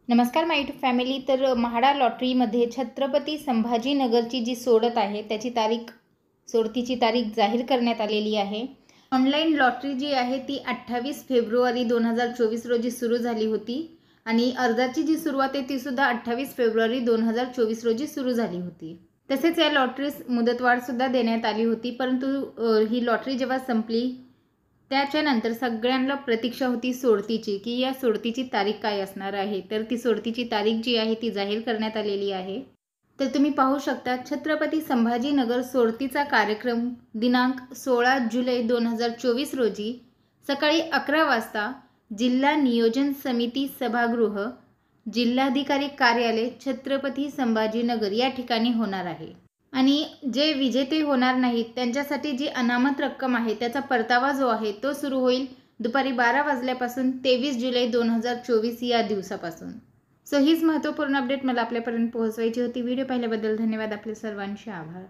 नमस्कार माय YouTube family. तर म्हाडा लॉटरीमध्ये छत्रपती संभाजीनगरची जी सोडत आहे त्याची सोडतीची तारीख जाहीर करण्यात आलेली आहे। ऑनलाईन लॉटरी जी आहे ती 28 फेब्रुवारी 2024 रोजी सुरू झाली होती आणि अर्जाची जी सुरुवात आहे ती सुद्धा 28 फेब्रुवारी 2024 रोजी सुरू झाली होती। तसेच या लॉटरीस मुदतवाढ सुद्धा देण्यात आली होती, परंतु ही लॉटरी जेव्हा संपली त्याच्यानंतर सगळ्यांना प्रतीक्षा होती सोडतीची, की या सोडतीची तारीख काय असणार आहे। तर ती सोडतीची तारीख जी आहे ती जाहीर करण्यात आलेली आहे। तर तुम्ही पाहू शकता छत्रपती संभाजीनगर सोडतीचा कार्यक्रम दिनांक 16 जुलै 2024 रोजी सकाळी 11 वाजता जिल्हा नियोजन समिती सभागृह, जिल्हाधिकारी कार्यालय, छत्रपती संभाजीनगर या ठिकाणी होणार आहे। आणि जे विजेते होणार नाहीत त्यांच्यासाठी जी अनामत रक्कम आहे त्याचा परतावा जो आहे तो सुरू होईल दुपारी 12 वाजल्यापासून 23 जुलै 2024 या दिवसापासून। सो हीच महत्त्वपूर्ण अपडेट मला आपल्यापर्यंत पोहोचवायची होती। व्हिडिओ पाहिल्याबद्दल धन्यवाद। आपले सर्वांचे आभार।